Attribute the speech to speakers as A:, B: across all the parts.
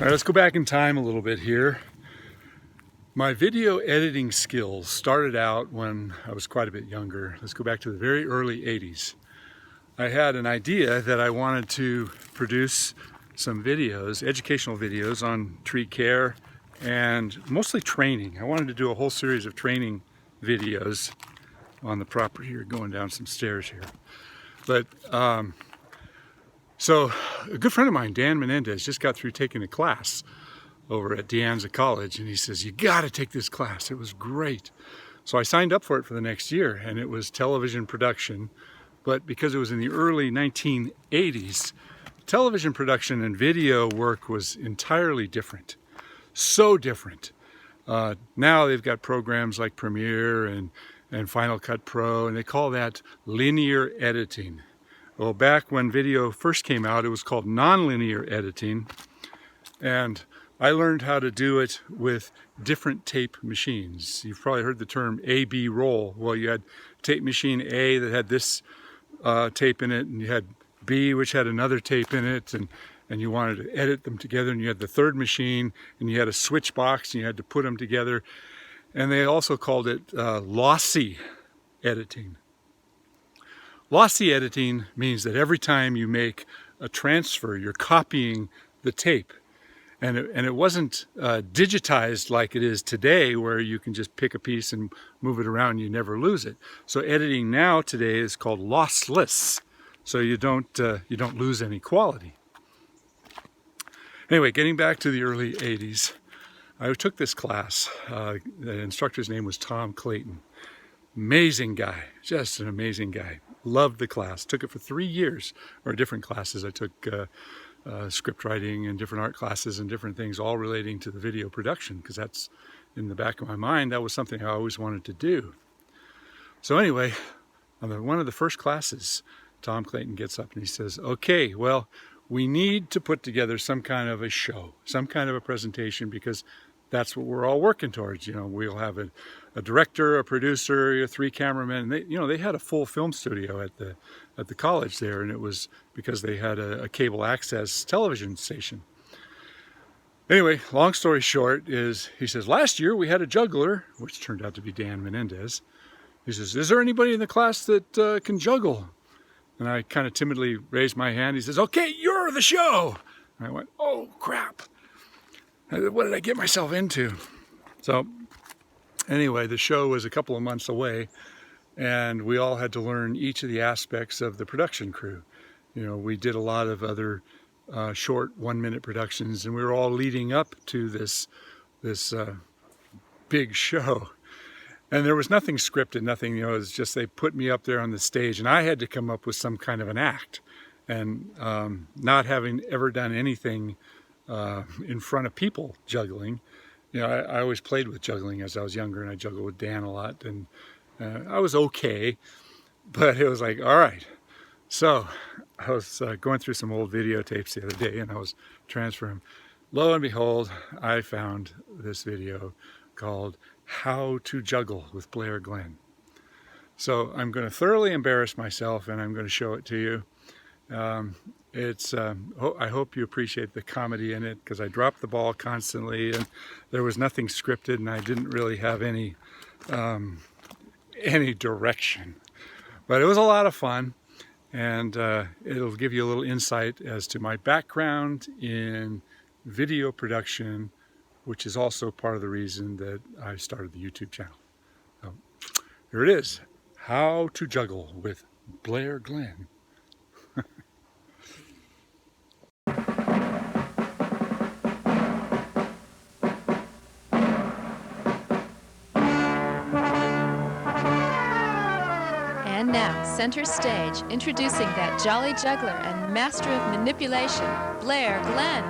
A: right, let's go back in time a little bit here. My video editing skills started out when I was quite a bit younger. Let's go back to the very early 80s. I had an idea that I wanted to produce some videos, educational videos on tree care and mostly training. I wanted to do a whole series of training videos on the property here, going down some stairs here. But so a good friend of mine, Dan Menendez, just got through taking a class over at De Anza College, and he says, you got to take this class. It was great. So I signed up for it for the next year, and it was television production. But because it was in the early 1980s, television production and video work was entirely different. So different. Now they've got programs like Premiere and Final Cut Pro, and they call that linear editing. Well, back when video first came out, it was called nonlinear editing. And I learned how to do it with different tape machines. You've probably heard the term A-B roll. Well, you had tape machine A that had this tape in it, and you had B which had another tape in it, and you wanted to edit them together, and you had the third machine, and you had a switch box, and you had to put them together. And they also called it lossy editing. Lossy editing means that every time you make a transfer, you're copying the tape. And it wasn't digitized like it is today, where you can just pick a piece and move it around and you never lose it. So editing now today is called lossless. So you don't lose any quality. Anyway, getting back to the early 80s, I took this class. The instructor's name was Tom Clayton. Amazing guy, just an amazing guy. Loved the class. Took it for 3 years, or different classes. I took script writing and different art classes and different things, all relating to the video production, because that's in the back of my mind. That was something I always wanted to do. So anyway, on one of the first classes, Tom Clayton gets up and he says, okay, well, we need to put together some kind of a show, some kind of a presentation, because that's what we're all working towards. You know, we'll have a director, a producer, 3 cameramen. They had a full film studio at the college there, and it was because they had a cable access television station. Anyway, long story short is, he says, last year we had a juggler, which turned out to be Dan Menendez. He says, is there anybody in the class that can juggle? And I kind of timidly raised my hand. He says, okay, you're the show. And I went, oh, crap. What did I get myself into? So anyway, the show was a couple of months away, and we all had to learn each of the aspects of the production crew. You know, we did a lot of other short 1-minute productions, and we were all leading up to this big show. And there was nothing scripted, nothing, it was just they put me up there on the stage, and I had to come up with some kind of an act. And not having ever done anything in front of people juggling, I always played with juggling as I was younger, and I juggled with Dan a lot, and I was okay, but it was like, all right. So I was going through some old videotapes the other day, and I was transferring. Lo and behold, I found this video called How to Juggle with Blair Glenn. So I'm going to thoroughly embarrass myself, and I'm going to show it to you. I hope you appreciate the comedy in it, because I dropped the ball constantly, and there was nothing scripted, and I didn't really have any direction. But it was a lot of fun, and it'll give you a little insight as to my background in video production, which is also part of the reason that I started the YouTube channel. So here it is, How to Juggle with Blair Glenn.
B: And now, center stage, introducing that jolly juggler and master of manipulation, Blair Glenn.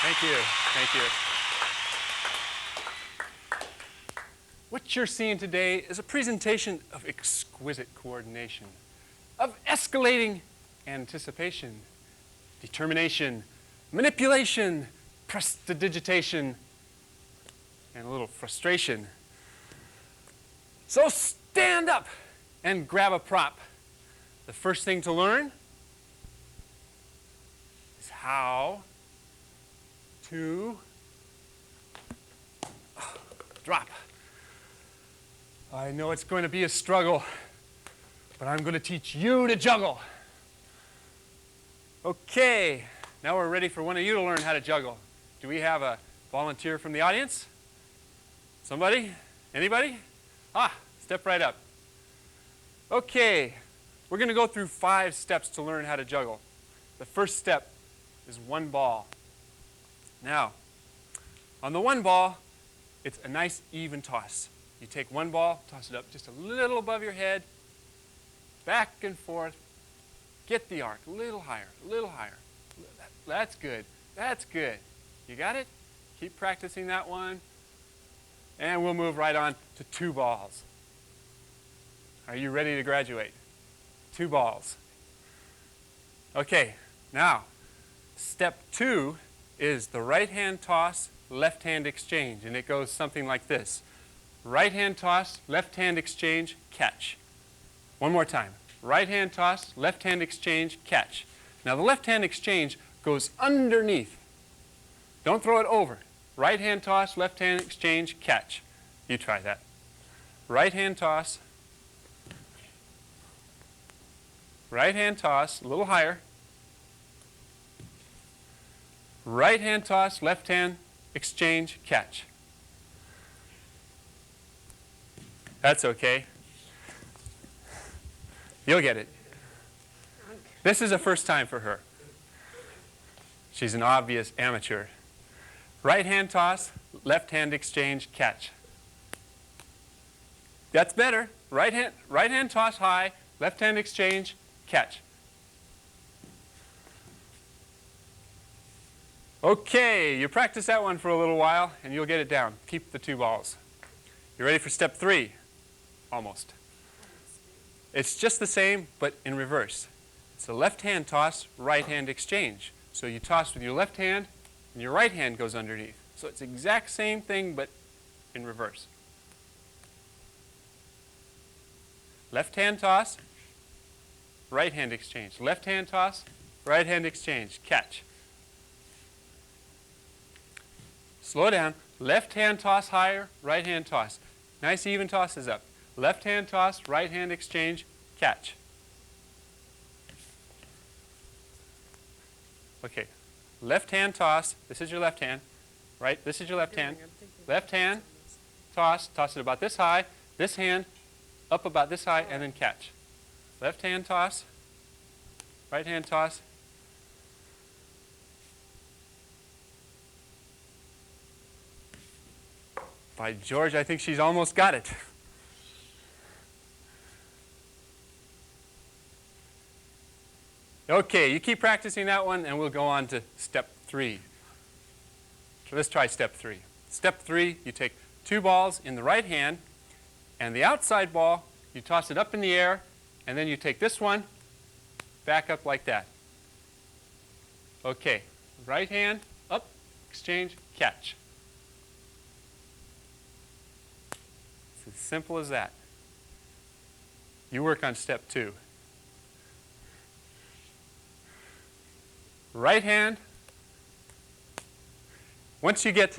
C: Thank you. Thank you. What you're seeing today is a presentation of exquisite coordination, of escalating anticipation, determination, manipulation, prestidigitation, and a little frustration. So stand up and grab a prop. The first thing to learn is how to drop. I know it's going to be a struggle, but I'm going to teach you to juggle. Okay, now we're ready for one of you to learn how to juggle. Do we have a volunteer from the audience? Somebody? Anybody? Step right up. Okay, we're going to go through 5 steps to learn how to juggle. The first step is 1 ball. Now, on the 1 ball, it's a nice even toss. You take 1 ball, toss it up just a little above your head, back and forth, get the arc, a little higher, a little higher. That's good, that's good. You got it? Keep practicing that one. And we'll move right on to 2 balls. Are you ready to graduate? 2 balls. Okay, now, step 2 is the right hand toss, left hand exchange, and it goes something like this. Right hand toss, left hand exchange, catch. One more time. Right hand toss, left hand exchange, catch. Now the left hand exchange goes underneath. Don't throw it over. Right hand toss, left hand exchange, catch. You try that. Right hand toss, right hand toss, a little higher. Right hand toss, left hand exchange, catch. That's okay. You'll get it. This is a first time for her. She's an obvious amateur. Right hand toss, left hand exchange, catch. That's better. Right hand toss high, left hand exchange, catch. Okay, you practice that one for a little while and you'll get it down. Keep the 2 balls. You ready for step 3? Almost. It's just the same, but in reverse. It's a left hand toss, right hand exchange. So you toss with your left hand and your right hand goes underneath. So it's the exact same thing, but in reverse. Left hand toss, right hand exchange. Left hand toss, right hand exchange. Catch. Slow down. Left hand toss higher, right hand toss. Nice even tosses up. Left hand toss, right hand exchange, catch. Okay. Left hand toss. This is your left hand. Right? This is your left hand. Left hand toss. Toss it about this high. This hand up about this high and then catch. Left hand toss. Right hand toss. By George, I think she's almost got it. Okay, you keep practicing that one and we'll go on to step 3. So let's try step 3. Step 3, you take 2 balls in the right hand and the outside ball, you toss it up in the air and then you take this one back up like that. Okay, right hand, up, exchange, catch. It's as simple as that. You work on step 2. Right hand. Once you get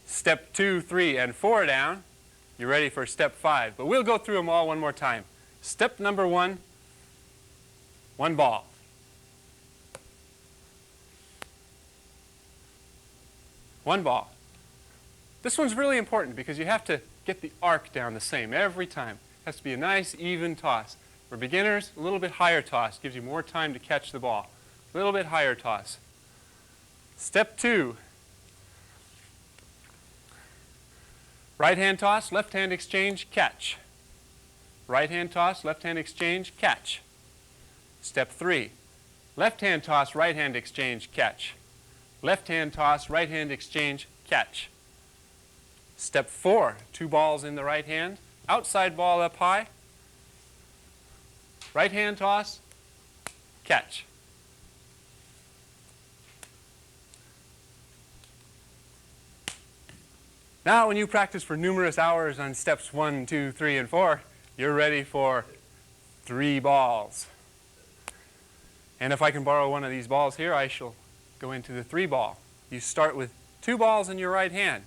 C: step 2, 3, and 4 down, you're ready for step 5. But we'll go through them all one more time. Step number 1, 1 ball. One ball. This one's really important because you have to get the arc down the same every time. It has to be a nice, even toss. For beginners, a little bit higher toss gives you more time to catch the ball. A little bit higher toss. Step 2. Right hand toss, left hand exchange, catch. Right hand toss, left hand exchange, catch. Step 3. Left hand toss, right hand exchange, catch. left hand toss, right hand exchange, catch. Step 4, 2 balls in the right hand, outside ball up high, right hand toss, catch. Now when you practice for numerous hours on steps 1, 2, 3, and 4, you're ready for 3 balls. And if I can borrow one of these balls here, I shall go into the 3 ball. You start with 2 balls in your right hand.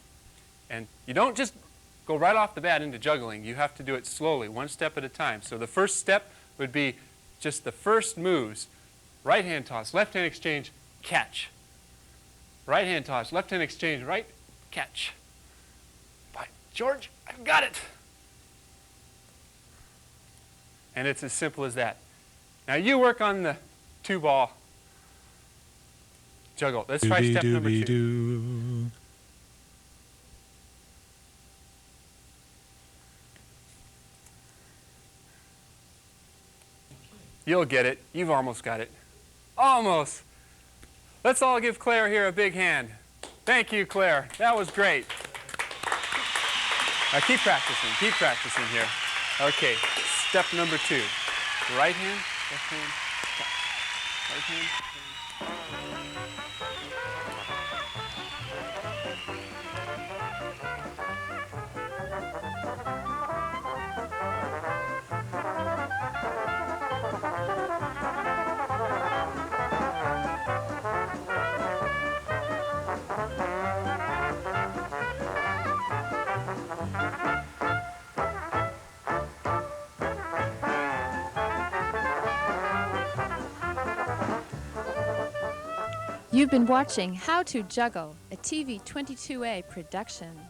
C: And you don't just go right off the bat into juggling. You have to do it slowly, 1 step at a time. So the first step would be just the first moves. Right hand toss, left hand exchange, catch. Right hand toss, left hand exchange, right, catch. By George, I've got it. And it's as simple as that. Now you work on the 2 ball juggle. Let's try step number 2. You'll get it. You've almost got it. Almost. Let's all give Claire here a big hand. Thank you, Claire. That was great. Now keep practicing here. Okay, step number 2. Right hand, left hand, catch. Right hand,
B: You've been watching How to Juggle, a TV 22A production.